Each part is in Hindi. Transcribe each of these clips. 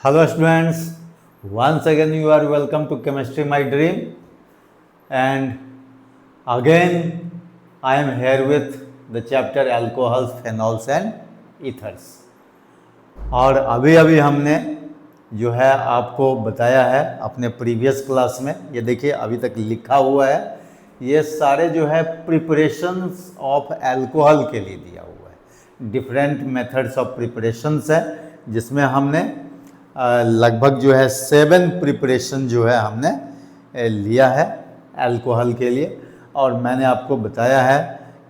Hello students, once again you are welcome to Chemistry My Dream, and again I am here with the chapter alcohols, phenols and ethers. और अभी अभी हमने जो है आपको बताया है अपने प्रीवियस क्लास में, ये देखिए अभी तक लिखा हुआ है, ये सारे जो है प्रिपरेशंस ऑफ अल्कोहल के लिए दिया हुआ है। डिफरेंट मेथड्स ऑफ प्रिपरेशंस है जिसमें हमने लगभग जो है 7 प्रिपरेशन जो है हमने लिया है अल्कोहल के लिए। और मैंने आपको बताया है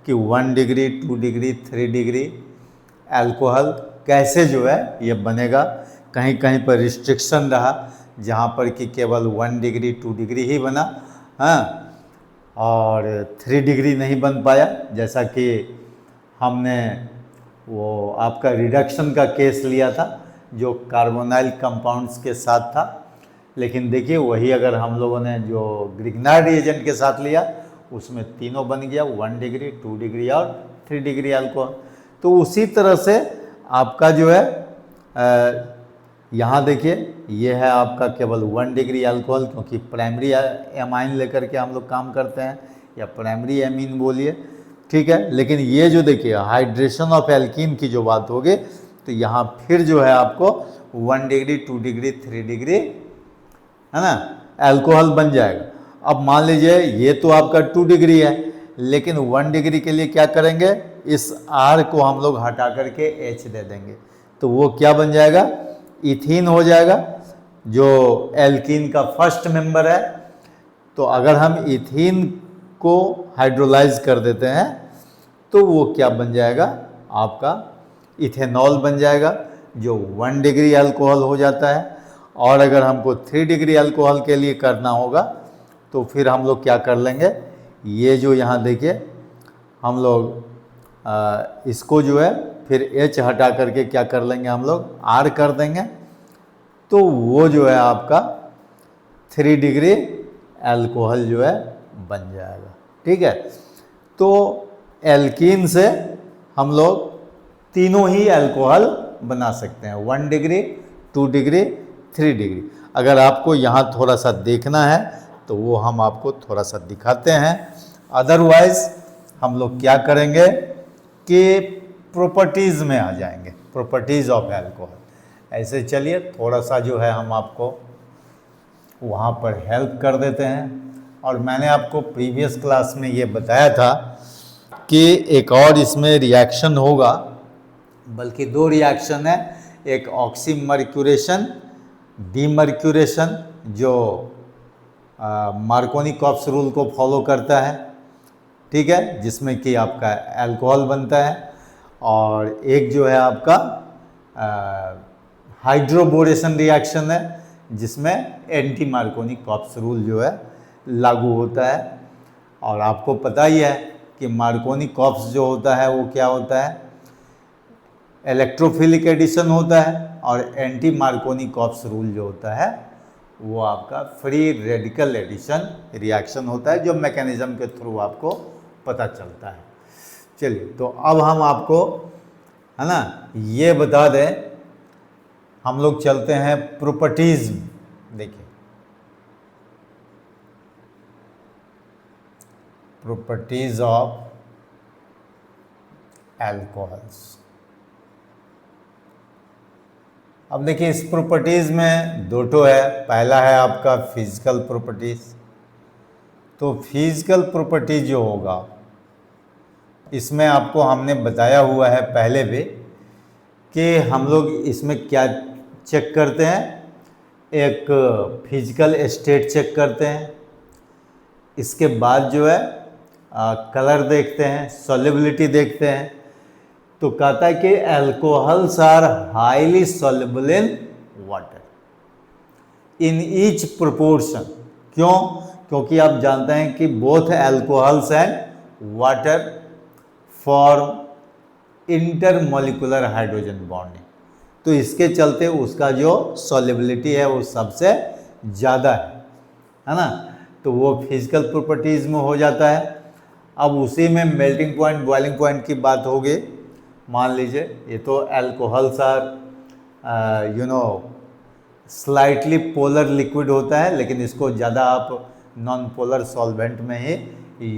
कि 1 डिग्री 2 डिग्री 3 डिग्री अल्कोहल कैसे जो है ये बनेगा। कहीं कहीं पर रिस्ट्रिक्शन रहा जहाँ पर कि केवल 1 डिग्री 2 डिग्री ही बना, हाँ, और 3 डिग्री नहीं बन पाया, जैसा कि हमने वो आपका रिडक्शन का केस लिया था जो कार्बोनाइल कंपाउंड्स के साथ था। लेकिन देखिए वही अगर हम लोगों ने जो ग्रिग्नार्ड रिएजेंट के साथ लिया उसमें तीनों बन गया, 1 डिग्री 2 डिग्री और 3 डिग्री अल्कोहल। तो उसी तरह से आपका जो है यहाँ देखिए ये है आपका केवल 1 डिग्री अल्कोहल, क्योंकि प्राइमरी एमाइन लेकर के हम लोग काम करते हैं, या प्राइमरी एमीन बोलिए, ठीक है। लेकिन ये जो देखिए हाइड्रेशन ऑफ एल्कीन की जो बात होगी तो यहाँ फिर जो है आपको 1 डिग्री 2 डिग्री 3 डिग्री है ना अल्कोहल बन जाएगा। अब मान लीजिए ये तो आपका 2 डिग्री है, लेकिन 1 डिग्री के लिए क्या करेंगे, इस R को हम लोग हटा करके H दे देंगे, तो वो क्या बन जाएगा, इथीन हो जाएगा, जो एल्कीन का फर्स्ट मेंबर है। तो अगर हम इथीन को हाइड्रोलाइज कर देते हैं तो वो क्या बन जाएगा, आपका इथेनॉल बन जाएगा, जो 1 डिग्री अल्कोहल हो जाता है। और अगर हमको 3 डिग्री अल्कोहल के लिए करना होगा तो फिर हम लोग क्या कर लेंगे, ये जो यहाँ देखिए हम लोग इसको जो है फिर H हटा करके क्या कर लेंगे, हम लोग R कर देंगे, तो वो जो है आपका 3 डिग्री अल्कोहल जो है बन जाएगा, ठीक है। तो एल्कीन से हम लोग तीनों ही अल्कोहल बना सकते हैं, 1 डिग्री 2 डिग्री 3 डिग्री। अगर आपको यहाँ थोड़ा सा देखना है तो वो हम आपको थोड़ा सा दिखाते हैं, अदरवाइज हम लोग क्या करेंगे कि प्रॉपर्टीज़ में आ जाएंगे, प्रॉपर्टीज़ ऑफ अल्कोहल। ऐसे चलिए थोड़ा सा जो है हम आपको वहाँ पर हेल्प कर देते हैं। और मैंने आपको प्रीवियस क्लास में ये बताया था कि एक और इसमें रिएक्शन होगा, बल्कि 2 रिएक्शन है, एक ऑक्सीमर्क्यूरेशन डीमर्क्यूरेशन जो मार्कोनी-कॉप्स रूल को फॉलो करता है, ठीक है, जिसमें कि आपका अल्कोहल बनता है। और एक जो है आपका हाइड्रोबोरेशन रिएक्शन है जिसमें एंटी मार्कोनी-कॉप्स रूल जो है लागू होता है। और आपको पता ही है कि मार्कोनी-कॉप्स जो होता है वो क्या होता है, इलेक्ट्रोफिलिक एडिशन होता है, और एंटी मार्कोनी-कॉप्स रूल जो होता है वो आपका फ्री रेडिकल एडिशन रिएक्शन होता है, जो मैकेनिज्म के थ्रू आपको पता चलता है। चलिए तो अब हम आपको है ना ये बता दें, हम लोग चलते हैं प्रॉपर्टीज। देखिए प्रॉपर्टीज ऑफ अल्कोहल्स। अब देखिए इस प्रॉपर्टीज़ में 2 है। पहला है आपका फिजिकल प्रॉपर्टीज़। तो फिजिकल प्रॉपर्टीज जो होगा इसमें आपको हमने बताया हुआ है पहले भी कि हम लोग इसमें क्या चेक करते हैं, एक फिजिकल स्टेट चेक करते हैं, इसके बाद जो है कलर देखते हैं, सॉल्युबिलिटी देखते हैं। तो कहता है कि alcohols are highly soluble in water in each proportion. क्यों? क्योंकि आप जानते हैं कि both alcohols and water form intermolecular hydrogen bonding. तो इसके चलते उसका जो सॉल्युबिलिटी है वो सबसे ज़्यादा है ना। तो वो फिजिकल प्रॉपर्टीज़ में हो जाता है। अब उसी में मेल्टिंग पॉइंट बॉइलिंग पॉइंट की बात होगी। मान लीजिए ये तो alcohols are slightly polar liquid होता है, लेकिन इसको ज़्यादा आप नॉन पोलर सॉल्वेंट में ही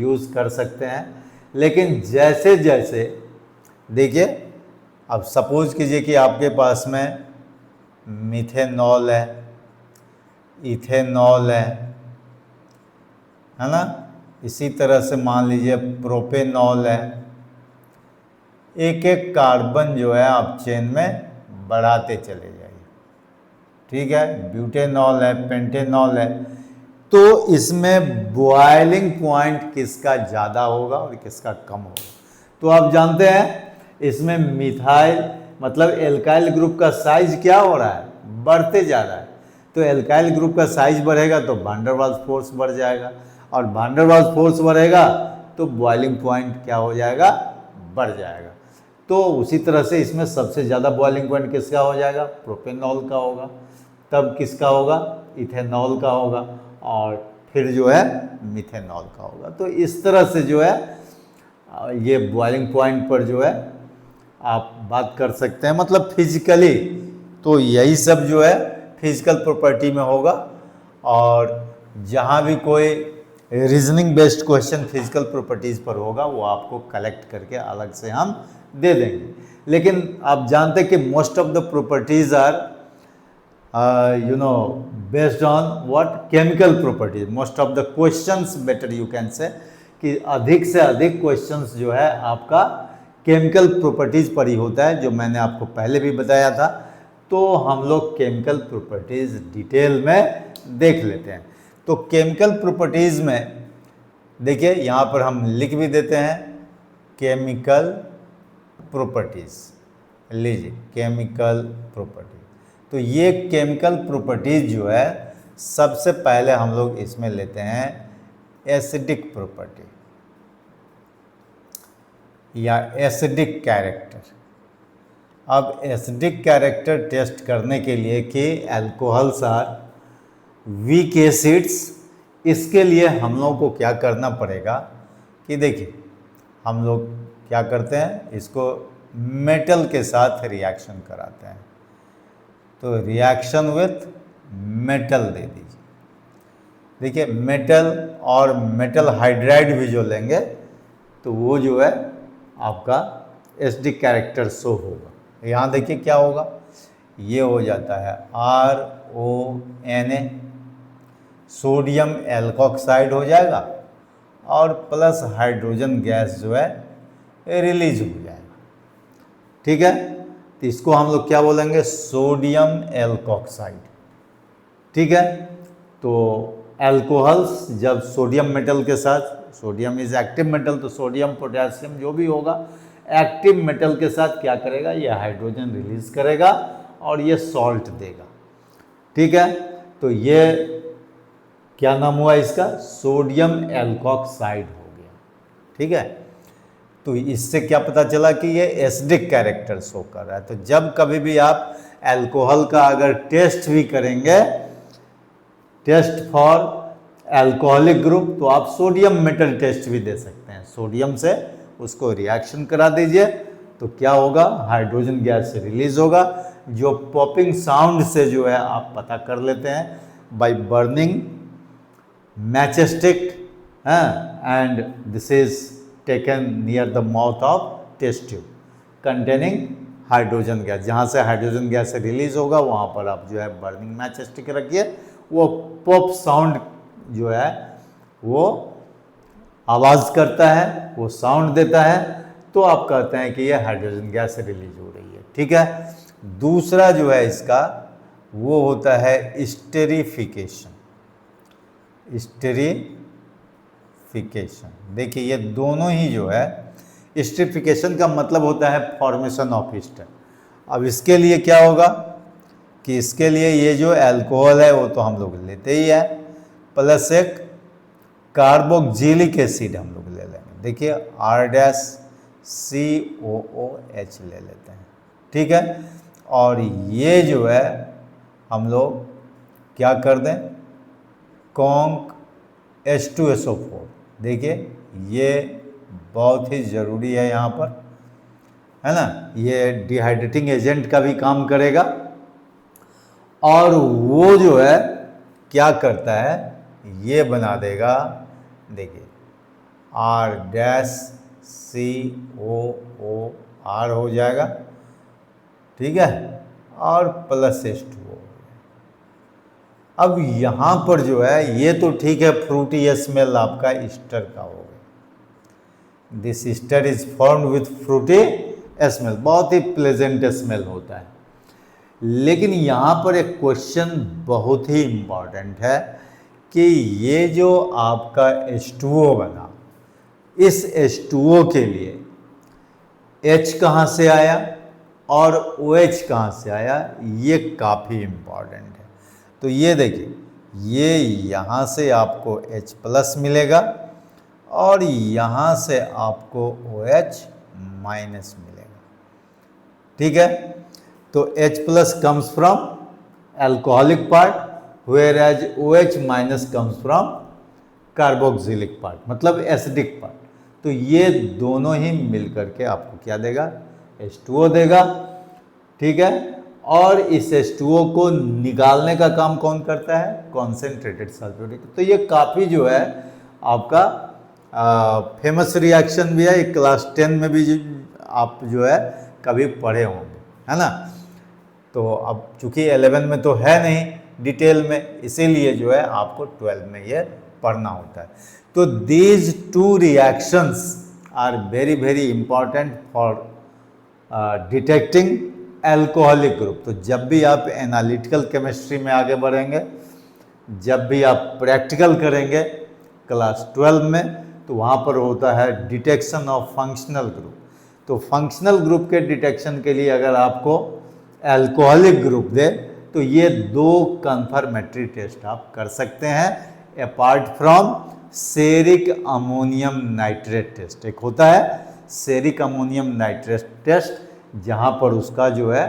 यूज़ कर सकते हैं। लेकिन जैसे जैसे देखिए, अब सपोज कीजिए कि आपके पास में मिथेनॉल है, इथेनॉल है ना, इसी तरह से मान लीजिए प्रोपेनॉल है। एक एक कार्बन जो है आप चेन में बढ़ाते चले जाइए, ठीक है। ब्यूटेनॉल है, पेंटेनॉल है। तो इसमें बॉइलिंग पॉइंट किसका ज़्यादा होगा और किसका कम होगा? तो आप जानते हैं इसमें मिथाइल मतलब एल्काइल ग्रुप का साइज क्या हो रहा है, बढ़ते जा रहा है। तो एल्काइल ग्रुप का साइज बढ़ेगा तो वान डेर वाल्स फोर्स बढ़ जाएगा, और वान डेर वाल्स फोर्स बढ़ेगा तो बॉइलिंग पॉइंट क्या हो जाएगा, बढ़ जाएगा। तो उसी तरह से इसमें सबसे ज़्यादा बॉइलिंग पॉइंट किसका हो जाएगा, प्रोपेनॉल का होगा। तब किसका होगा, इथेनॉल का होगा, और फिर जो है मिथेनॉल का होगा। तो इस तरह से जो है ये बॉइलिंग पॉइंट पर जो है आप बात कर सकते हैं, मतलब फिजिकली। तो यही सब जो है फिजिकल प्रॉपर्टी में होगा, और जहाँ भी कोई reasoning based question physical properties पर होगा वो आपको कलेक्ट करके अलग से हम दे देंगे। लेकिन आप जानते हैं कि most of the properties are based on what chemical properties. Most of the questions, better you can say, कि अधिक से अधिक क्वेश्चंस जो है आपका केमिकल प्रॉपर्टीज पर ही होता है, जो मैंने आपको पहले भी बताया था। तो हम लोग केमिकल प्रॉपर्टीज डिटेल में देख लेते हैं। तो केमिकल प्रॉपर्टीज में देखिए यहाँ पर हम लिख भी देते हैं केमिकल प्रॉपर्टीज, लीजिए केमिकल प्रॉपर्टीज। तो ये केमिकल प्रॉपर्टीज जो है सबसे पहले हम लोग इसमें लेते हैं एसिडिक प्रॉपर्टी या एसिडिक कैरेक्टर। अब एसिडिक कैरेक्टर टेस्ट करने के लिए कि अल्कोहल्स आर वीक एसिड्स, इसके लिए हम लोग को क्या करना पड़ेगा कि देखिए हम लोग क्या करते हैं, इसको मेटल के साथ रिएक्शन कराते हैं। तो रिएक्शन विथ मेटल दे दीजिए। देखिए मेटल और मेटल हाइड्राइड भी जो लेंगे तो वो जो है आपका एसिडिक कैरेक्टर शो होगा। यहाँ देखिए क्या होगा, ये हो जाता है RONA, सोडियम एल्कोक्साइड हो जाएगा, और प्लस हाइड्रोजन गैस जो है रिलीज हो जाएगा, ठीक है। तो इसको हम लोग क्या बोलेंगे, सोडियम एल्कोक्साइड, ठीक है। तो एल्कोहल्स जब सोडियम मेटल के साथ, सोडियम इज एक्टिव मेटल, तो सोडियम पोटेशियम जो भी होगा एक्टिव मेटल के साथ क्या करेगा, ये हाइड्रोजन रिलीज करेगा और ये सॉल्ट देगा, ठीक है। तो ये क्या नाम हुआ इसका, सोडियम एल्कोक्साइड हो गया, ठीक है। तो इससे क्या पता चला कि ये एसिडिक कैरेक्टर शो कर रहा है। तो जब कभी भी आप अल्कोहल का अगर टेस्ट भी करेंगे, टेस्ट फॉर अल्कोहलिक ग्रुप, तो आप सोडियम मेटल टेस्ट भी दे सकते हैं। सोडियम से उसको रिएक्शन करा दीजिए तो क्या होगा, हाइड्रोजन गैस रिलीज होगा, जो पॉपिंग साउंड से जो है आप पता कर लेते हैं by burning matchstick, and this is taken near the mouth of test tube containing hydrogen gas. जहाँ से हाइड्रोजन गैस रिलीज होगा वहाँ पर आप जो है बर्निंग मैच स्टिक रखिए, वो पॉप साउंड जो है वो आवाज़ करता है, वो साउंड देता है, तो आप कहते हैं कि ये हाइड्रोजन गैस रिलीज हो रही है, ठीक है। दूसरा जो है इसका वो होता है स्टेरिफिकेशन। स्टेरिफिकेशन देखिए ये दोनों ही जो है, स्टेरिफिकेशन का मतलब होता है फॉर्मेशन ऑफ ईस्टर। अब इसके लिए क्या होगा कि इसके लिए ये जो अल्कोहल है वो तो हम लोग लेते ही है, प्लस एक कार्बोक्सिलिक एसिड हम लोग ले लेंगे। देखिए R-COOH ले लेते हैं, ठीक है। और ये जो है हम लोग क्या कर दें, कॉन्क H2SO4। देखिए ये बहुत ही ज़रूरी है यहाँ पर, है ना, ये डिहाइड्रेटिंग एजेंट का भी काम करेगा और वो जो है क्या करता है, ये बना देगा, देखिए R डैश COOR हो जाएगा, ठीक है, और प्लस H2O। अब यहाँ पर जो है ये तो ठीक है, फ्रूटी स्मेल आपका ईस्टर का हो गया। This Easter is formed with Frooti smell, बहुत ही प्लेजेंट स्मेल होता है। लेकिन यहाँ पर एक क्वेश्चन बहुत ही इम्पॉर्टेंट है कि ये जो आपका H2O बना, इस H2O के लिए H कहाँ से आया और OH कहाँ से आया, ये काफ़ी इम्पॉर्टेंट है। तो ये देखिए, ये यहाँ से आपको H प्लस मिलेगा और यहाँ से आपको OH माइनस मिलेगा, ठीक है। तो H plus comes from alcoholic part, where as OH minus comes from carboxylic part, मतलब एसिडिक पार्ट। तो ये दोनों ही मिलकर के आपको क्या देगा, H2O देगा, ठीक है। और इस H2O को निकालने का काम कौन करता है, कॉन्सेंट्रेटेड सल्फ्यूरिक। तो ये काफ़ी जो है आपका फेमस रिएक्शन भी है, एक क्लास 10 में भी आप जो है कभी पढ़े होंगे, है ना। तो अब चूंकि 11 में तो है नहीं डिटेल में, इसीलिए जो है आपको 12 में ये पढ़ना होता है। तो these two reactions are very very important for detecting alcoholic group. तो जब भी आप एनालिटिकल केमिस्ट्री में आगे बढ़ेंगे, जब भी आप प्रैक्टिकल करेंगे क्लास 12 में, तो वहाँ पर होता है डिटेक्शन ऑफ फंक्शनल ग्रुप। तो फंक्शनल ग्रुप के डिटेक्शन के लिए अगर आपको एल्कोहलिक ग्रुप दे, तो ये दो कन्फर्मेटरी टेस्ट आप कर सकते हैं apart from ceric ammonium nitrate test. एक होता है सेरिक अमोनियम नाइट्रेट टेस्ट, जहाँ पर उसका जो है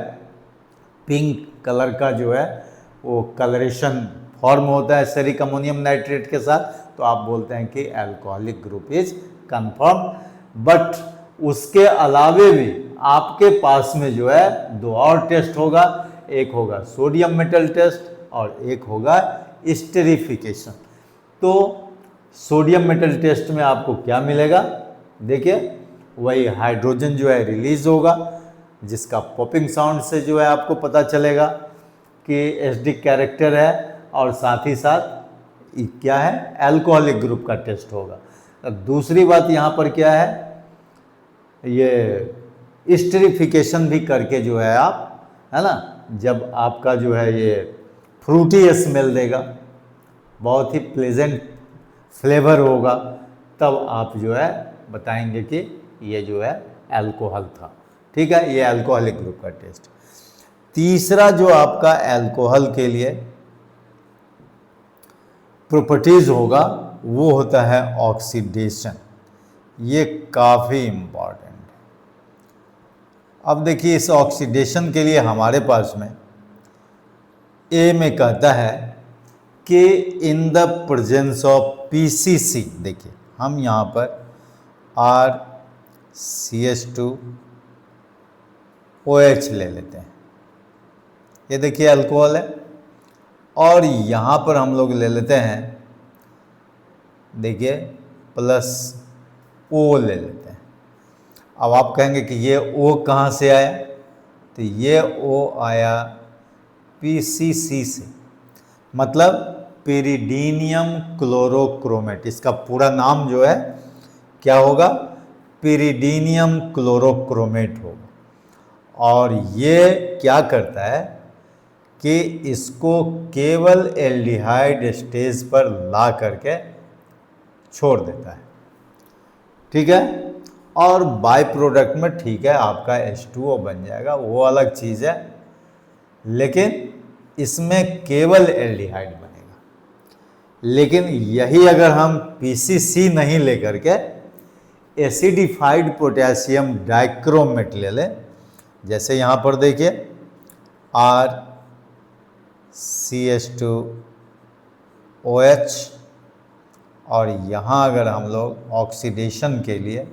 पिंक कलर का जो है वो कलरेशन फॉर्म होता है सेरिक अमोनियम नाइट्रेट के साथ, तो आप बोलते हैं कि alcoholic group is confirm. But उसके अलावे भी आपके पास में जो है दो और टेस्ट होगा, एक होगा सोडियम मेटल टेस्ट और एक होगा स्टेरिफिकेशन। तो सोडियम मेटल टेस्ट में आपको क्या मिलेगा, देखिए वही हाइड्रोजन जो है रिलीज होगा, जिसका पॉपिंग साउंड से जो है आपको पता चलेगा कि एसिडिक कैरेक्टर है, और साथ ही साथ क्या है, अल्कोहलिक ग्रुप का टेस्ट होगा। अब दूसरी बात यहाँ पर क्या है, ये स्टेरिफिकेशन भी करके जो है आप, है ना, जब आपका जो है ये फ्रूटी स्मेल देगा, बहुत ही प्लेजेंट फ्लेवर होगा, तब आप जो है बताएंगे कि ये जो है अल्कोहल था, ठीक है। ये अल्कोहलिक ग्रुप का टेस्ट। तीसरा जो आपका अल्कोहल के लिए प्रॉपर्टीज होगा वो होता है ऑक्सीडेशन। ये काफ़ी इम्पॉर्टेंट है। अब देखिए इस ऑक्सीडेशन के लिए हमारे पास में ए में कहता है कि in the presence of PCC, देखिए हम यहाँ पर RCH2OH ले लेते हैं, ये देखिए अल्कोहल है, और यहाँ पर हम लोग ले लेते हैं, देखिए प्लस O ले लेते हैं। अब आप कहेंगे कि ये O कहाँ से आया, तो ये O आया PCC से, मतलब पिरिडीनियम क्लोरोक्रोमेट। इसका पूरा नाम जो है क्या होगा, पिरिडीनियम क्लोरोक्रोमेट होगा। और ये क्या करता है कि इसको केवल एल्डिहाइड स्टेज पर ला करके छोड़ देता है, ठीक है। और बाय प्रोडक्ट में ठीक है आपका H2O बन जाएगा, वो अलग चीज़ है, लेकिन इसमें केवल एल्डिहाइड बनेगा। लेकिन यही अगर हम PCC नहीं लेकर के एसिडिफाइड पोटेशियम डाइक्रोमेट ले लें, जैसे यहाँ पर देखिए RCH2OH, और यहाँ अगर हम लोग ऑक्सीडेशन के लिए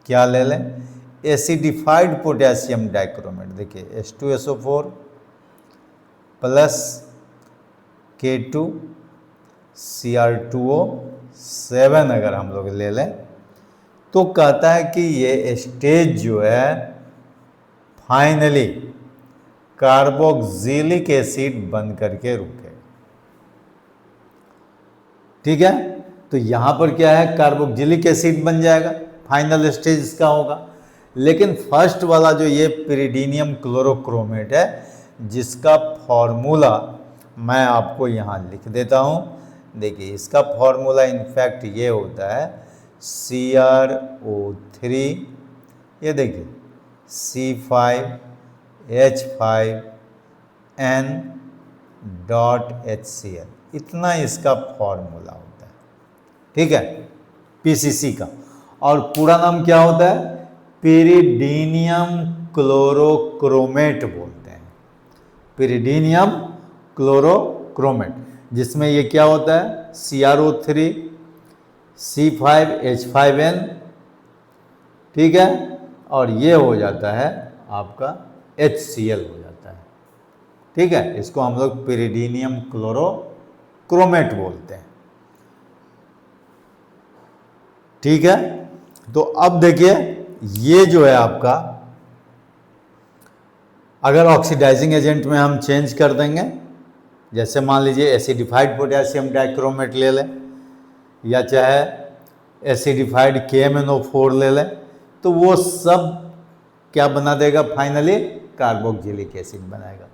क्या ले लें, एसिडिफाइड पोटेशियम डाइक्रोमेट, देखिए H2SO4 प्लस K2Cr2O7 अगर हम लोग ले लें तो कहता है कि ये स्टेज जो है फाइनली कार्बोक्सिलिक एसिड बन करके रुकेगा। ठीक है, तो यहां पर क्या है, कार्बोक्सिलिक एसिड बन जाएगा, फाइनल स्टेज इसका होगा। लेकिन फर्स्ट वाला जो ये पिरिडीनियम क्लोरोक्रोमेट है, जिसका फॉर्मूला मैं आपको यहाँ लिख देता हूँ। देखिए इसका फॉर्मूला इनफैक्ट ये होता है CrO3, ये देखिए C5H5N.HCl, इतना इसका फॉर्मूला होता है। ठीक है, PCC का। और पूरा नाम क्या होता है, पिरिडीनियम क्लोरोक्रोमेट बोलते हैं, पिरिडीनियम क्लोरोक्रोमेट, जिसमें ये क्या होता है CrO3 C5H5N, ठीक है, और ये हो जाता है आपका HCl हो जाता है। ठीक है, इसको हम लोग पिरिडीनियम क्लोरोक्रोमेट बोलते हैं। ठीक है, तो अब देखिए ये जो है आपका, अगर ऑक्सीडाइजिंग एजेंट में हम चेंज कर देंगे, जैसे मान लीजिए एसिडिफाइड पोटेशियम डाइक्रोमेट ले लें या चाहे एसिडिफाइड KMnO4 ले लें, तो वो सब क्या बना देगा, फाइनली कार्बोक्सिलिक एसिड बनाएगा।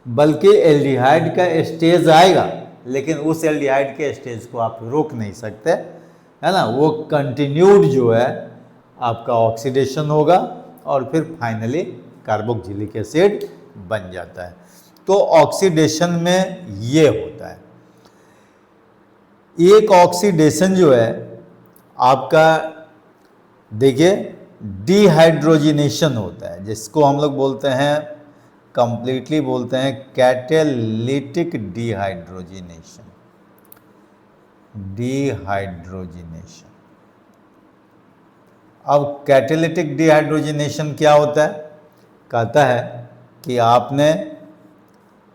बल्कि एल्डिहाइड का स्टेज आएगा, लेकिन उस एल्डिहाइड के स्टेज को आप रोक नहीं सकते, है ना, वो कंटिन्यूड जो है आपका ऑक्सीडेशन होगा और फिर फाइनली कार्बोक्सिलिक एसिड बन जाता है। तो ऑक्सीडेशन में ये होता है, एक ऑक्सीडेशन जो है आपका, देखिए डिहाइड्रोजिनेशन होता है, जिसको हम लोग बोलते हैं, कंप्लीटली बोलते हैं कैटालिटिक डिहाइड्रोजिनेशन। डिहाइड्रोजिनेशन, अब कैटालिटिक डिहाइड्रोजिनेशन क्या होता है, कहता है कि आपने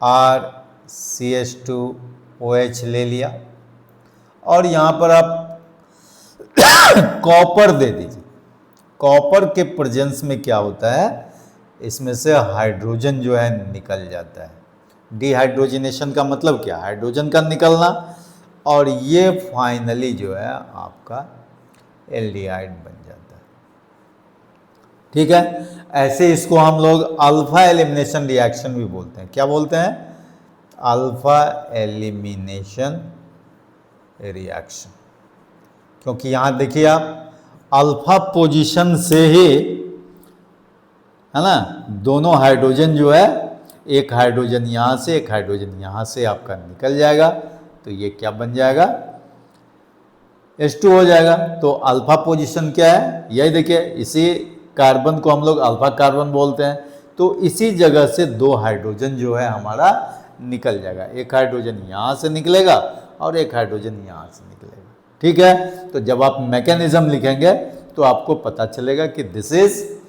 RCH2OH ले लिया और यहाँ पर आप कॉपर दे दीजिए। कॉपर के प्रेजेंस में क्या होता है, इसमें से हाइड्रोजन जो है निकल जाता है। डिहाइड्रोजिनेशन का मतलब क्या, हाइड्रोजन का निकलना, और ये फाइनली जो है आपका एल्डिहाइड बन जाता है। ठीक है, ऐसे इसको हम लोग अल्फा एलिमिनेशन रिएक्शन भी बोलते हैं। क्या बोलते हैं, अल्फा एलिमिनेशन रिएक्शन, क्योंकि यहां देखिए आप अल्फा पोजीशन से ही, है ना, दोनों हाइड्रोजन जो है, एक हाइड्रोजन यहां से, एक हाइड्रोजन यहां से आपका निकल जाएगा, तो ये क्या बन जाएगा, H2 हो जाएगा। तो अल्फा पोजीशन क्या है, यही देखिए, इसी कार्बन को हम लोग अल्फा कार्बन बोलते हैं। तो इसी जगह से दो हाइड्रोजन जो है हमारा निकल जाएगा, एक हाइड्रोजन यहाँ से निकलेगा और एक हाइड्रोजन यहाँ से निकलेगा। ठीक है, तो जब आप मैकेनिज्म लिखेंगे तो आपको पता चलेगा कि this is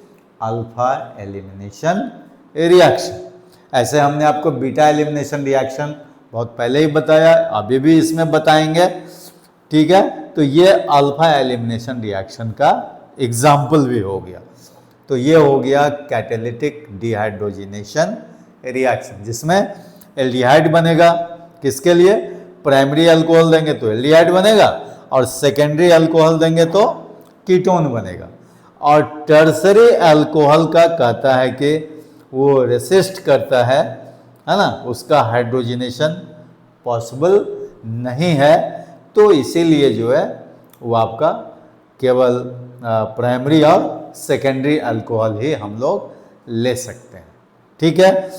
alpha elimination reaction. ऐसे हमने आपको बीटा एलिमिनेशन रिएक्शन बहुत पहले ही बताया, अभी भी इसमें बताएंगे। ठीक है, तो ये अल्फा एलिमिनेशन रिएक्शन का एग्जाम्पल भी हो गया। तो ये हो गया कैटालिटिक डिहाइड्रोजिनेशन रिएक्शन, जिसमें एल्डिहाइड बनेगा। किसके लिए, प्राइमरी अल्कोहल देंगे तो एल्डिहाइड बनेगा, और सेकेंडरी अल्कोहल देंगे तो कीटोन बनेगा। और टर्सरी अल्कोहल का कहता है कि वो रेसिस्ट करता है ना, उसका हाइड्रोजिनेशन पॉसिबल नहीं है, तो इसीलिए जो है वो आपका केवल प्राइमरी और सेकेंडरी अल्कोहल ही हम लोग ले सकते हैं। ठीक है,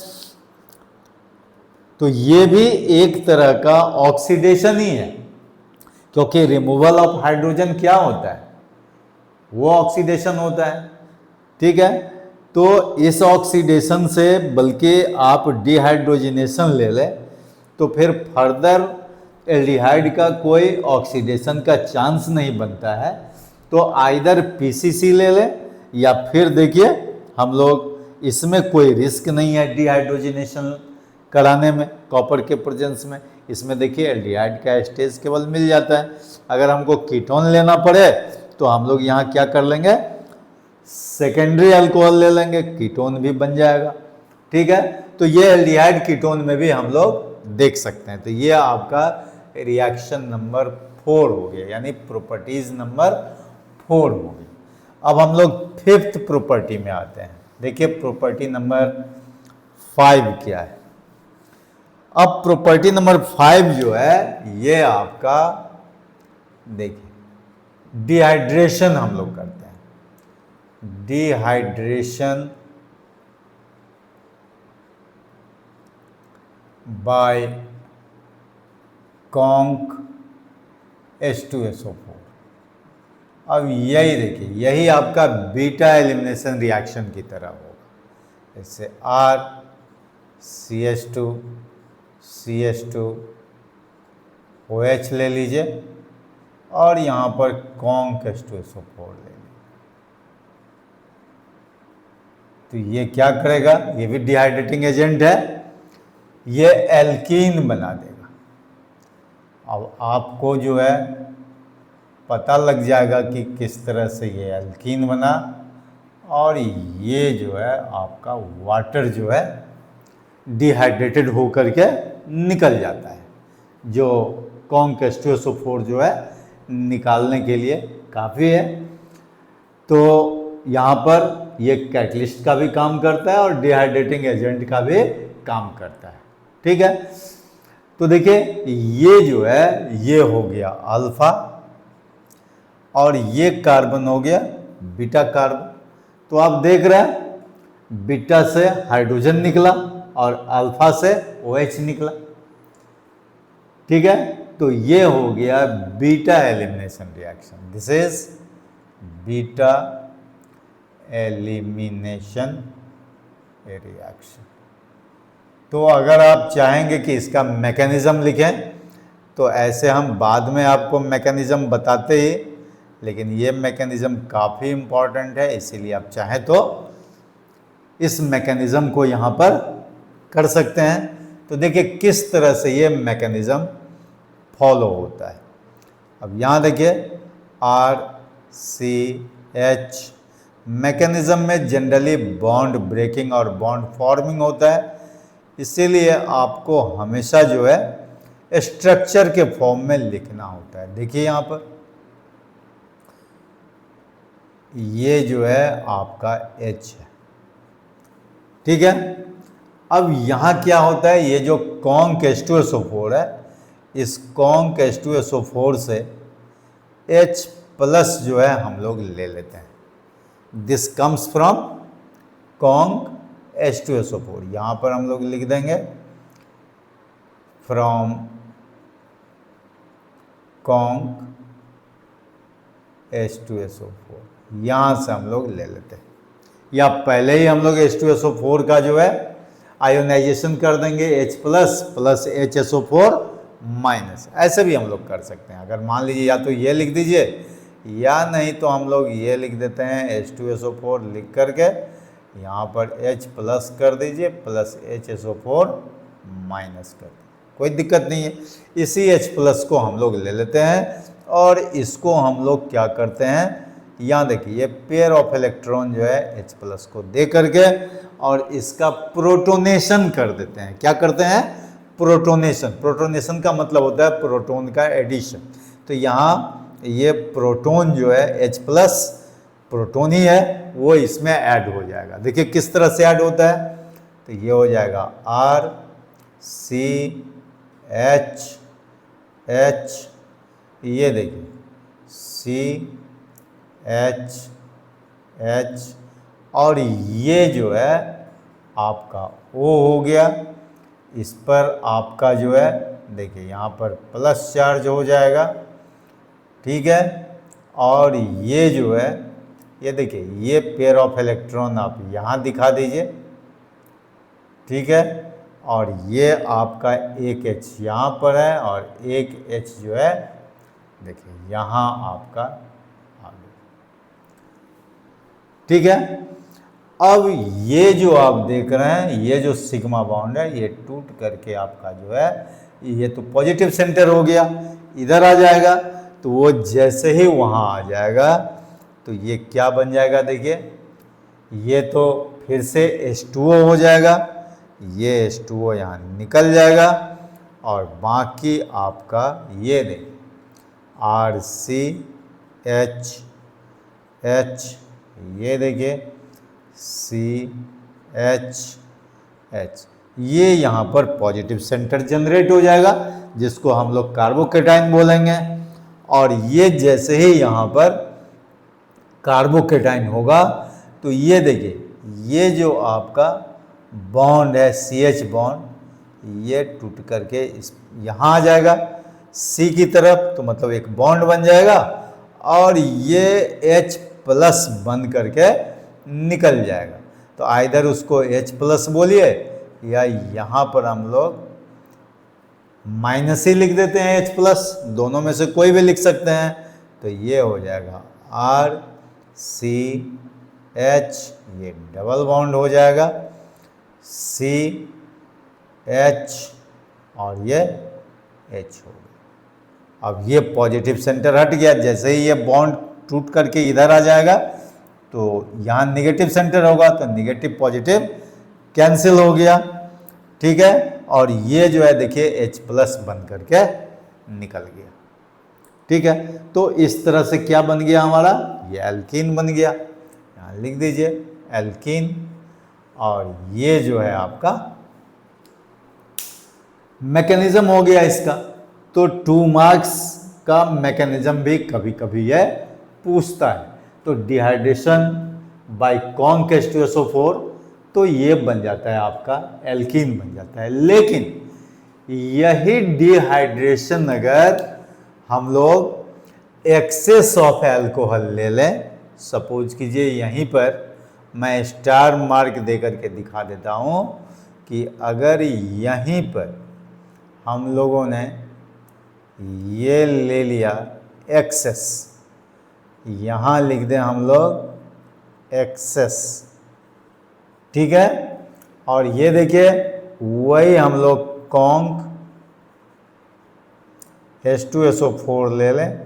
तो ये भी एक तरह का ऑक्सीडेशन ही है, क्योंकि रिमूवल ऑफ हाइड्रोजन क्या होता है, वो ऑक्सीडेशन होता है। ठीक है, तो इस ऑक्सीडेशन से बल्कि आप डिहाइड्रोजिनेशन ले लें तो फिर फर्दर एल्डिहाइड का कोई ऑक्सीडेशन का चांस नहीं बनता है। तो आइदर PCC ले लें, या फिर देखिए हम लोग, इसमें कोई रिस्क नहीं है डिहाइड्रोजिनेशन कराने में कॉपर के प्रेजेंस में। इसमें देखिए एल्डिहाइड का स्टेज केवल मिल जाता है। अगर हमको कीटोन लेना पड़े तो हम लोग यहाँ क्या कर लेंगे, सेकेंडरी अल्कोहल ले लेंगे, कीटोन भी बन जाएगा। ठीक है, तो ये एल्डिहाइड कीटोन में भी हम लोग देख सकते हैं। तो ये आपका रिएक्शन नंबर 4 हो गया, यानी प्रॉपर्टीज नंबर 4 हो गई। अब हम लोग फिफ्थ प्रॉपर्टी में आते हैं। देखिए प्रॉपर्टी नंबर 5 क्या है। अब प्रॉपर्टी नंबर 5 जो है ये आपका देखिए डिहाइड्रेशन हम लोग करते हैं। Dehydration by conc H2SO4। अब यही देखिए, यही आपका बीटा एलिमिनेशन रिएक्शन की तरह होगा। इससे R CH2 CH2 OH ले लीजिए और यहाँ पर कॉन्क H2SO4 ले लीजिए। तो ये क्या करेगा, ये भी डिहाइड्रेटिंग एजेंट है, ये एल्कीन बना देगा। अब आपको जो है पता लग जाएगा कि किस तरह से ये एल्कीन बना, और ये जो है आपका वाटर जो है डिहाइड्रेटेड होकर के निकल जाता है, जो कॉन्क H2SO4 जो है निकालने के लिए काफ़ी है। तो यहाँ पर ये कैटलिस्ट का भी काम करता है और डिहाइड्रेटिंग एजेंट का भी काम करता है। ठीक है, तो देखिए ये जो है ये हो गया अल्फा और ये कार्बन हो गया बीटा कार्बन। तो आप देख रहे हैं बीटा से हाइड्रोजन निकला और अल्फा से OH निकला। ठीक है, तो ये हो गया beta elimination reaction. This is beta elimination reaction. तो अगर आप चाहेंगे कि इसका मैकेनिज्म लिखें तो ऐसे हम बाद में आपको मैकेनिज्म बताते ही, लेकिन ये मैकेनिज्म काफ़ी इम्पॉर्टेंट है, इसीलिए आप चाहें तो इस मैकेनिज्म को यहाँ पर कर सकते हैं। तो देखिए किस तरह से ये मैकेनिज्म फॉलो होता है। अब यहाँ देखिए RCH मैकेनिज्म में जनरली बॉन्ड ब्रेकिंग और बॉन्ड फॉर्मिंग होता है, इसीलिए आपको हमेशा जो है स्ट्रक्चर के फॉर्म में लिखना होता है। देखिए यहाँ पर ये जो है आपका H है। ठीक है, अब यहाँ क्या होता है, ये जो कॉन्क H2SO4 है, इस कॉन्क H2SO4 से H प्लस जो है हम लोग ले लेते हैं। This comes from conc H2SO4। यहाँ पर हम लोग लिख देंगे फ्रॉम कॉन्क H2SO4। यहाँ से हम लोग ले लेते हैं, या पहले ही हम लोग H2SO4 का जो है आयोनाइजेशन कर देंगे H plus plus HSO4 minus. ऐसे भी हम लोग कर सकते हैं। अगर मान लीजिए या तो ये लिख दीजिए या नहीं तो हम लोग ये लिख देते हैं H2SO4 लिख करके यहाँ पर H प्लस कर दीजिए प्लस HSO4 माइनस कर दीजिए, कोई दिक्कत नहीं है। इसी H प्लस को हम लोग ले लेते हैं और इसको हम लोग क्या करते हैं, यहाँ देखिए ये पेयर ऑफ इलेक्ट्रॉन जो है H प्लस को दे करके और इसका प्रोटोनेशन कर देते हैं। क्या करते हैं, प्रोटोनेशन। प्रोटोनेशन का मतलब होता है प्रोटोन का एडिशन। तो यहाँ ये प्रोटोन जो है H प्लस प्रोटोन ही है, वो इसमें ऐड हो जाएगा। देखिए किस तरह से ऐड होता है, तो ये हो जाएगा RCH, ये देखिए CH और ये जो है आपका O हो गया। इस पर आपका जो है देखिए यहाँ पर प्लस चार्ज हो जाएगा। ठीक है, और ये जो है ये देखिए ये पेयर ऑफ इलेक्ट्रॉन आप यहाँ दिखा दीजिए। ठीक है, और ये आपका एक H यहाँ पर है और एक H जो है देखिए यहाँ आपका आ गया। ठीक है, अब ये जो आप देख रहे हैं, ये जो सिग्मा बॉन्ड है ये टूट करके आपका जो है ये तो पॉजिटिव सेंटर हो गया, इधर आ जाएगा। तो वो जैसे ही वहाँ आ जाएगा तो ये क्या बन जाएगा, देखिए ये तो फिर से H2O हो जाएगा, ये H2O यहाँ निकल जाएगा और बाकी आपका ये देखिए RCH, ये देखिए CH, ये यहाँ पर पॉजिटिव सेंटर जनरेट हो जाएगा जिसको हम लोग कार्बोकेटाइन बोलेंगे। और ये जैसे ही यहाँ पर कार्बोकेटाइन होगा तो ये देखिए ये जो आपका बॉन्ड है CH बॉन्ड ये टूट करके इस यहाँ आ जाएगा C की तरफ, तो मतलब एक बॉन्ड बन जाएगा और ये H प्लस बन करके निकल जाएगा। तो आइदर उसको H प्लस बोलिए या यहाँ पर हम लोग माइनस ही लिख देते हैं H प्लस, दोनों में से कोई भी लिख सकते हैं। तो ये हो जाएगा RCH, ये डबल बॉन्ड हो जाएगा CH और ये H हो गया। अब ये पॉजिटिव सेंटर हट गया, जैसे ही ये बॉन्ड टूट करके इधर आ जाएगा तो यहाँ निगेटिव सेंटर होगा, तो निगेटिव पॉजिटिव कैंसिल हो गया, ठीक है। और ये जो है देखिए H प्लस बन करके निकल गया, ठीक है। तो इस तरह से क्या बन गया हमारा, ये एल्कीन बन गया, यहाँ लिख दीजिए एल्कीन। और ये जो है आपका मैकेनिज्म हो गया इसका। तो 2 मार्क्स का मैकेनिज्म भी कभी कभी यह पूछता है। तो डिहाइड्रेशन बाय कॉन्क H2SO4, तो ये बन जाता है आपका एल्कीन बन जाता है। लेकिन यही डिहाइड्रेशन अगर हम लोग एक्सेस ऑफ अल्कोहल ले लें, सपोज कीजिए यहीं पर मैं स्टार मार्क दे करके दिखा देता हूँ कि अगर यहीं पर हम लोगों ने ये ले लिया एक्सेस, यहाँ लिख दें हम लोग एक्सेस, ठीक है। और ये देखिए वही हम लोग कॉन्क H2SO4 ले लें,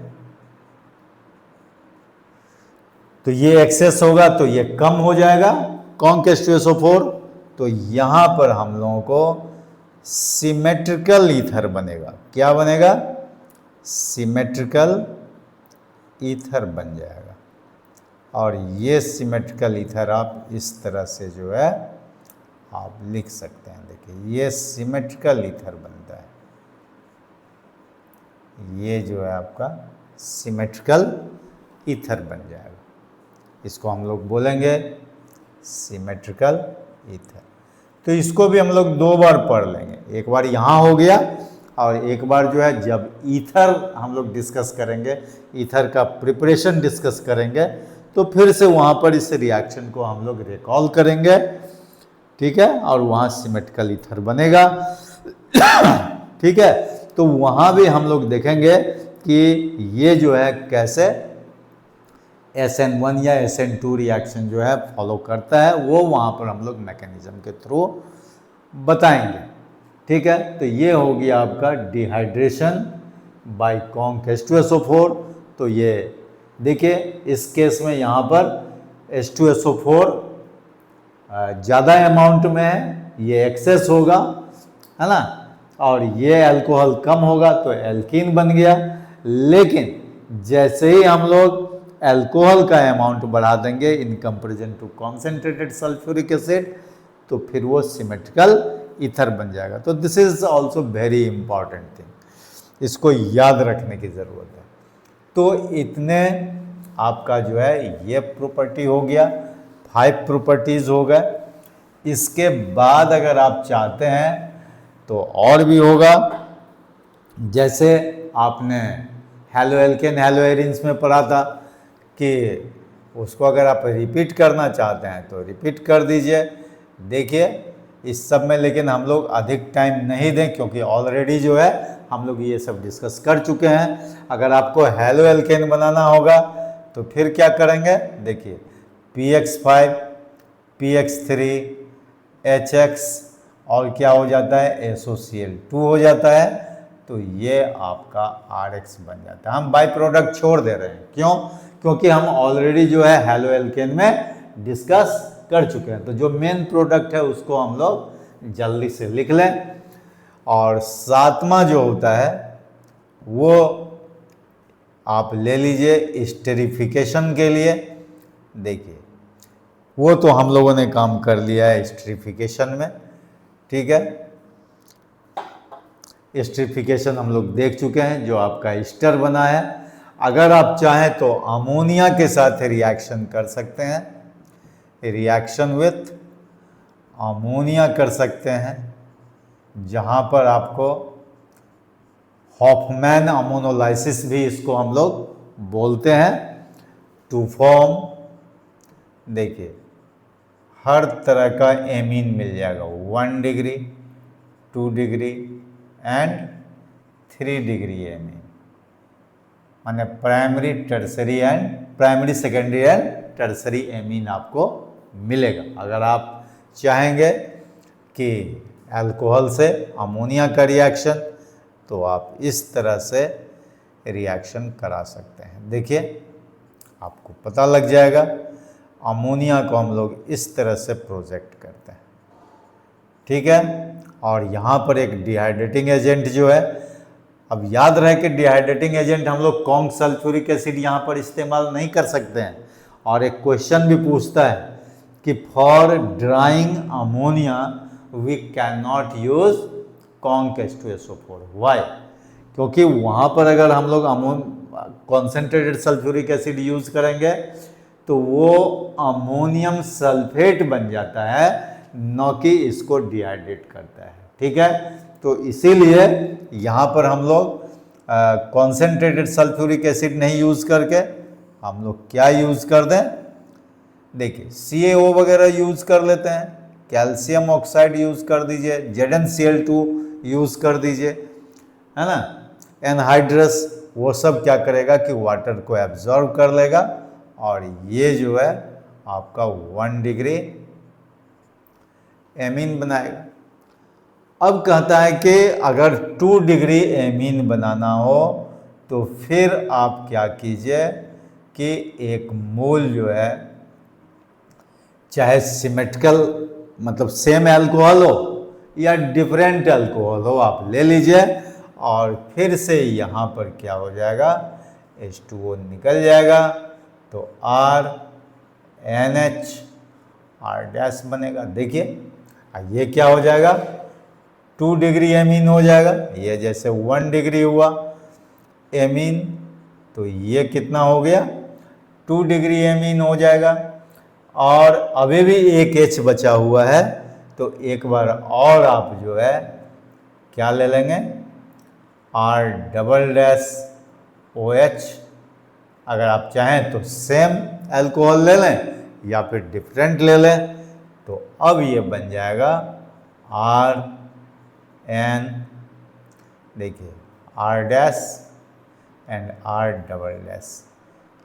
तो ये एक्सेस होगा तो ये कम हो जाएगा कॉन्क H2SO4। तो यहाँ पर हम लोगों को सिमेट्रिकल ईथर बनेगा। क्या बनेगा, सिमेट्रिकल ईथर बन जाएगा। और ये सिमेट्रिकल ईथर आप इस तरह से जो है आप लिख सकते हैं। देखिए ये सिमेट्रिकल ईथर बनता है, ये जो है आपका सिमेट्रिकल ईथर बन जाएगा। इसको हम लोग बोलेंगे सिमेट्रिकल ईथर। तो इसको भी हम लोग 2 बार पढ़ लेंगे, एक बार यहाँ हो गया और एक बार जो है जब ईथर हम लोग डिस्कस करेंगे, ईथर का प्रिपरेशन डिस्कस करेंगे, तो फिर से वहाँ पर इस रिएक्शन को हम लोग रिकॉल करेंगे, ठीक है। और वहाँ सिमेट्रिकल ईथर बनेगा, ठीक है। तो वहाँ भी हम लोग देखेंगे कि ये जो है कैसे SN1 या SN2 रिएक्शन जो है फॉलो करता है, वो वहाँ पर हम लोग मैकेनिज्म के थ्रू बताएंगे, ठीक है। तो ये हो गया आपका डिहाइड्रेशन बाय कॉन्क H2SO4। तो ये देखिए इस केस में यहाँ पर H2SO4 ज़्यादा अमाउंट में है, ये एक्सेस होगा, है ना, और ये अल्कोहल कम होगा तो एल्कीन बन गया। लेकिन जैसे ही हम लोग अल्कोहल का अमाउंट बढ़ा देंगे in comparison to concentrated sulphuric acid, तो फिर वो सिमेट्रिकल ईथर बन जाएगा। तो this is also very important thing, इसको याद रखने की ज़रूरत है। तो इतने आपका जो है ये प्रॉपर्टी हो गया, 5 प्रॉपर्टीज़ हो गए। इसके बाद अगर आप चाहते हैं तो और भी होगा, जैसे आपने हेलो एल्केन हेलो एरिन्स में पढ़ा था कि उसको अगर आप रिपीट करना चाहते हैं तो रिपीट कर दीजिए। देखिए इस सब में लेकिन हम लोग अधिक टाइम नहीं दें क्योंकि ऑलरेडी जो है हम लोग ये सब डिस्कस कर चुके हैं। अगर आपको हेलो एल्केन बनाना होगा तो फिर क्या करेंगे, देखिए PX5 PX3HX और क्या हो जाता है SOCl2 हो जाता है। तो ये आपका RX बन जाता है। हम बाई प्रोडक्ट छोड़ दे रहे हैं, क्यों? क्योंकि हम ऑलरेडी जो है हैलो एल्केन में डिस्कस कर चुके हैं। तो जो मेन प्रोडक्ट है उसको हम लोग जल्दी से लिख लें। और सातवां जो होता है वो आप ले लीजिए एस्टेरिफिकेशन के लिए। देखिए वो तो हम लोगों ने काम कर लिया है एस्टेरिफिकेशन में, ठीक है। एस्टेरिफिकेशन हम लोग देख चुके हैं, जो आपका एस्टर बना है। अगर आप चाहें तो अमोनिया के साथ रिएक्शन कर सकते हैं, रिएक्शन विथ अमोनिया कर सकते हैं, जहां पर आपको हॉफमैन अमोनोलाइसिस भी इसको हम लोग बोलते हैं, टू फॉर्म। देखिए हर तरह का एमीन मिल जाएगा, 1 degree, 2 degree and 3 degree amine, माने primary tertiary and primary secondary and tertiary amine आपको मिलेगा। अगर आप चाहेंगे कि अल्कोहल से अमोनिया का रिएक्शन, तो आप इस तरह से रिएक्शन करा सकते हैं। देखिए आपको पता लग जाएगा। अमोनिया को हम लोग इस तरह से प्रोजेक्ट करते हैं, ठीक है। और यहाँ पर एक डिहाइड्रेटिंग एजेंट जो है, अब याद रहे कि डिहाइड्रेटिंग एजेंट हम लोग कॉन्क सल्फ्यूरिक एसिड यहाँ पर इस्तेमाल नहीं कर सकते हैं। और एक क्वेश्चन भी पूछता है कि for drying ammonia we can not use conc H2SO4, why? क्योंकि वहाँ पर अगर हम लोग कॉन्सेंट्रेटेड सल्फ्यूरिक एसिड यूज करेंगे तो वो अमोनियम सल्फेट बन जाता है, न कि इसको डिहाइड्रेट करता है, ठीक है। तो इसीलिए यहाँ पर हम लोग कॉन्सेंट्रेटेड सल्फ्यूरिक एसिड नहीं यूज करके हम लोग क्या यूज कर दें? देखिए CaO वगैरह यूज कर लेते हैं, कैल्शियम ऑक्साइड यूज कर दीजिए, ZnCl2 यूज कर दीजिए, है ना। एनहाइड्रस वो सब क्या करेगा कि वाटर को एब्जॉर्ब कर लेगा और ये जो है आपका 1 डिग्री एमीन बनाएगा। अब कहता है कि अगर 2 डिग्री एमीन बनाना हो तो फिर आप क्या कीजिए कि एक मोल जो है, चाहे सिमेट्रिकल मतलब सेम अल्कोहल हो या डिफरेंट अल्कोहल हो, आप ले लीजिए और फिर से यहाँ पर क्या हो जाएगा, H2O निकल जाएगा, तो RNH R- बनेगा। देखिए ये क्या हो जाएगा, 2 डिग्री एमीन हो जाएगा। ये जैसे 1 डिग्री हुआ एमीन, तो ये कितना हो गया, 2 डिग्री एमीन हो जाएगा। और अभी भी एक H बचा हुआ है, तो एक बार और आप जो है क्या ले लेंगे, R OH। अगर आप चाहें तो सेम अल्कोहल ले लें या फिर डिफरेंट ले लें, तो अब ये बन जाएगा RN, देखिए R- एंड R-।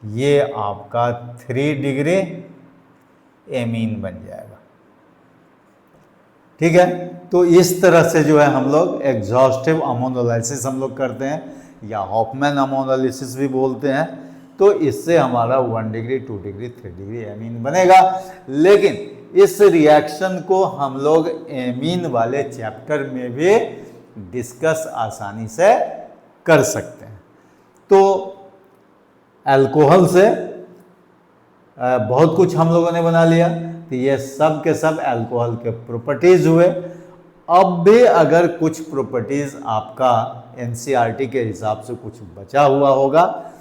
ये आपका 3 डिग्री एमीन बन जाएगा, ठीक है। तो इस तरह से जो है हम लोग एग्जॉस्टिव अमोनोलाइसिस हम लोग करते हैं, या हॉफमैन अमोनोलाइसिस भी बोलते हैं। तो इससे हमारा 1 डिग्री, 2 डिग्री, 3 डिग्री एमीन बनेगा। लेकिन इस रिएक्शन को हम लोग एमीन वाले चैप्टर में भी डिस्कस आसानी से कर सकते हैं। तो अल्कोहल से बहुत कुछ हम लोगों ने बना लिया, तो ये सब के सब अल्कोहल के प्रॉपर्टीज हुए। अब भी अगर कुछ प्रॉपर्टीज आपका NCERT के हिसाब से कुछ बचा हुआ होगा,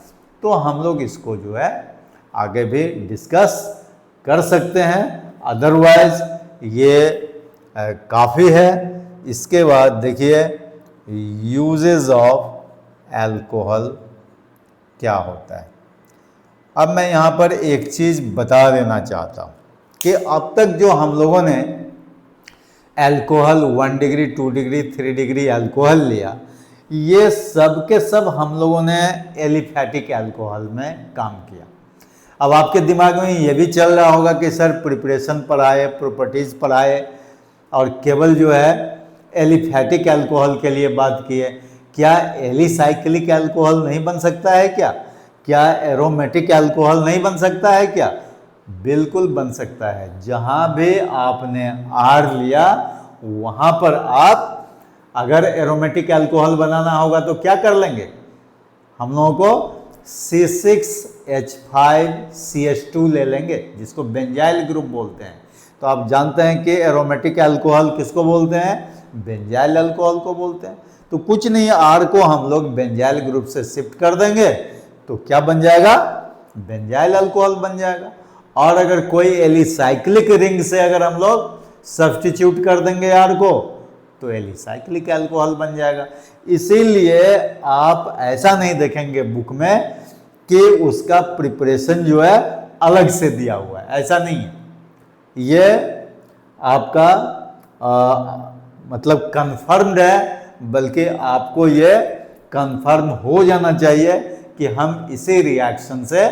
तो हम लोग इसको जो है आगे भी डिस्कस कर सकते हैं। अदरवाइज ये काफ़ी है। इसके बाद देखिए यूजेस ऑफ अल्कोहल क्या होता है। अब मैं यहाँ पर एक चीज़ बता देना चाहता हूँ कि अब तक जो हम लोगों ने alcohol 1 degree, 2 degree, 3 degree alcohol लिया, ये सब के सब हम लोगों ने एलिफैटिक अल्कोहल में काम किया। अब आपके दिमाग में ये भी चल रहा होगा कि सर प्रिपरेशन पढ़ाए, प्रॉपर्टीज पढ़ाए और केवल जो है एलिफैटिक अल्कोहल के लिए बात की है, क्या एलिसाइक्लिक अल्कोहल नहीं बन सकता है क्या एरोमेटिक अल्कोहल नहीं बन सकता है क्या? बिल्कुल बन सकता है। जहां भी आपने आर लिया वहां पर आप अगर एरोमेटिक अल्कोहल बनाना होगा तो क्या कर लेंगे, हम लोगों को C6H5CH2 ले लेंगे, जिसको बेंजाइल ग्रुप बोलते हैं। तो आप जानते हैं कि एरोमेटिक अल्कोहल किसको बोलते हैं, बेंजाइल अल्कोहल को बोलते हैं। तो कुछ नहीं, आर को हम लोग बेंजाइल ग्रुप से शिफ्ट कर देंगे तो क्या बन जाएगा, बेंजाइल अल्कोहल बन जाएगा। और अगर कोई एलिसाइक्लिक रिंग से अगर हम लोग सब्स्टिट्यूट कर देंगे आर को तो एलिसाइक्लिक अल्कोहल बन जाएगा। इसीलिए आप ऐसा नहीं देखेंगे बुक में कि उसका प्रिपरेशन जो है अलग से दिया हुआ है, ऐसा नहीं है। ये आपका मतलब कंफर्म्ड है, बल्कि आपको ये कंफर्म हो जाना चाहिए कि हम इसी रिएक्शन से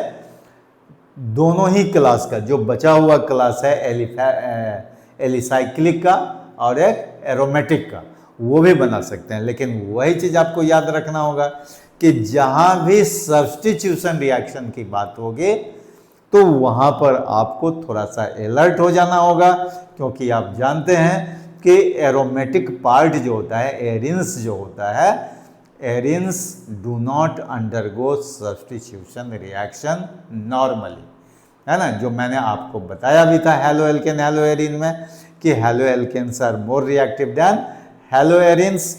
दोनों ही क्लास का जो बचा हुआ क्लास है एलिसाइक्लिक का और एक एरोमेटिक का, वो भी बना सकते हैं। लेकिन वही चीज आपको याद रखना होगा कि जहां भी सब्स्टिट्यूशन रिएक्शन की बात होगी तो वहां पर आपको थोड़ा सा अलर्ट हो जाना होगा, क्योंकि आप जानते हैं कि एरोमेटिक पार्ट जो होता है, एरिन्स जो होता है, arenes do not undergo substitution reaction normally, है ना। जो मैंने आपको बताया भी था हेलो एल्केन हेलो एरिन में कि halo alkanes are more reactive than halo arenes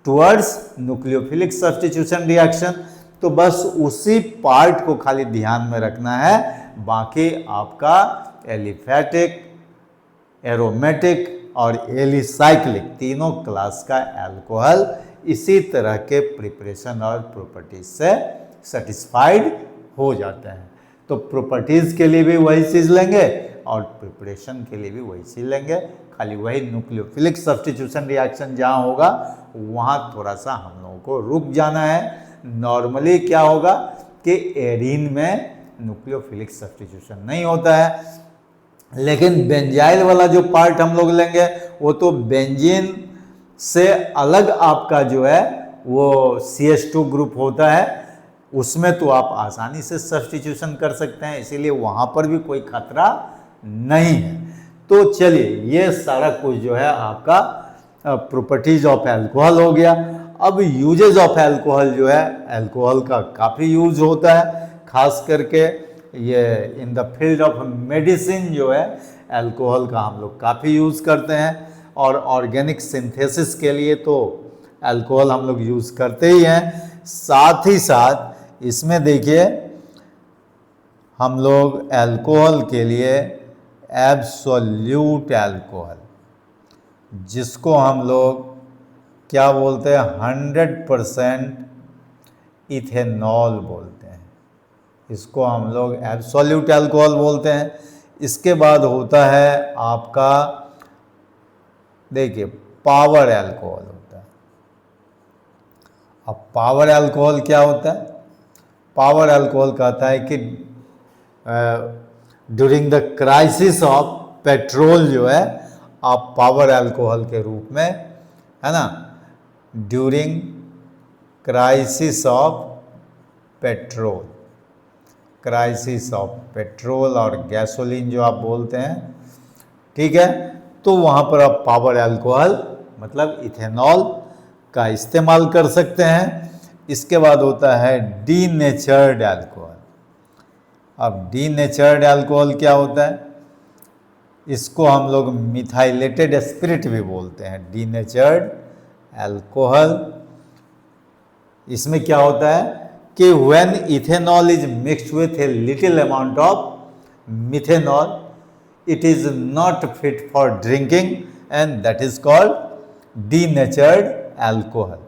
towards nucleophilic substitution reaction. तो बस उसी पार्ट को खाली ध्यान में रखना है, बाकी आपका एलिफैटिक, एरोमेटिक और एलिसाइक्लिक तीनों क्लास का अल्कोहल इसी तरह के प्रिपरेशन और प्रॉपर्टीज से सेटिस्फाइड हो जाते हैं। तो प्रॉपर्टीज के लिए भी वही चीज लेंगे और प्रिपरेशन के लिए भी वही चीज लेंगे, खाली वही न्यूक्लियोफिलिक सब्स्टिट्यूशन रिएक्शन जहां होगा वहां थोड़ा सा हम लोगों को रुक जाना है। नॉर्मली क्या होगा कि एरीन में न्यूक्लियोफिलिक सब्स्टिट्यूशन नहीं होता है, लेकिन बेंजाइल वाला जो पार्ट हम लोग लेंगे वो तो बेंजीन से अलग आपका जो है वो CH2 ग्रुप होता है, उसमें तो आप आसानी से सब्स्टिट्यूशन कर सकते हैं, इसीलिए वहां पर भी कोई खतरा नहीं है। तो चलिए, ये सारा कुछ जो है आपका प्रॉपर्टीज ऑफ अल्कोहल हो गया। अब यूजेज ऑफ अल्कोहल जो है, अल्कोहल का काफ़ी यूज होता है, खास करके ये in the field of medicine जो है अल्कोहल का हम लोग काफ़ी यूज़ करते हैं। और ऑर्गेनिक सिंथेसिस के लिए तो अल्कोहल हम लोग यूज़ करते ही हैं। साथ ही साथ इसमें देखिए हम लोग अल्कोहल के लिए एब्सोल्यूट अल्कोहल, जिसको हम लोग क्या बोलते हैं, 100% इथेनॉल बोलते हैं, इसको हम लोग एब्सोल्यूट अल्कोहल बोलते हैं। इसके बाद होता है आपका, देखिए, पावर अल्कोहल होता है। अब पावर अल्कोहल क्या होता है? पावर अल्कोहल कहता है कि during the crisis of petrol जो है आप पावर अल्कोहल के रूप में, है ना, during crisis of petrol, crisis of petrol और गैसोलीन जो आप बोलते हैं, ठीक है, तो वहाँ पर आप पावर अल्कोहल मतलब इथेनॉल का इस्तेमाल कर सकते हैं। इसके बाद होता है डीनेचर्ड अल्कोहल। अब डीनेचर्ड अल्कोहल क्या होता है? इसको हम लोग मिथाइलेटेड स्पिरिट भी बोलते हैं, डीनेचर्ड अल्कोहल। इसमें क्या होता है कि when ethanol is mixed with a little amount of methanol, it is not fit for drinking and that is called denatured alcohol।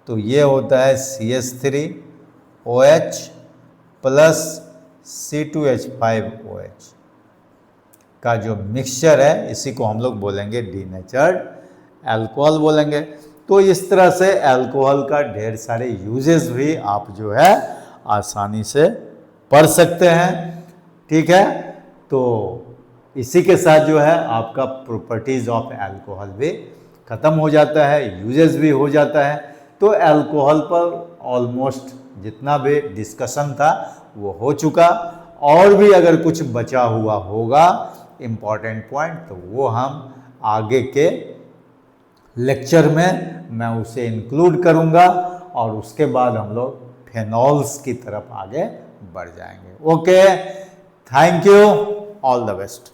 तो ये होता है CH3OH प्लस C2H5OH का जो मिक्सचर है, इसी को हम लोग बोलेंगे डीनेचर्ड अल्कोहल बोलेंगे। तो इस तरह से अल्कोहल का ढेर सारे यूजेस भी आप जो है आसानी से पढ़ सकते हैं। ठीक है, तो इसी के साथ जो है आपका प्रॉपर्टीज ऑफ अल्कोहल भी ख़त्म हो जाता है, यूजेस भी हो जाता है। तो अल्कोहल पर ऑलमोस्ट जितना भी डिस्कशन था वो हो चुका, और भी अगर कुछ बचा हुआ होगा इम्पॉर्टेंट पॉइंट तो वो हम आगे के लेक्चर में मैं उसे इंक्लूड करूंगा, और उसके बाद हम लोग फेनॉल्स की तरफ आगे बढ़ जाएंगे। Okay, thank you, all the best.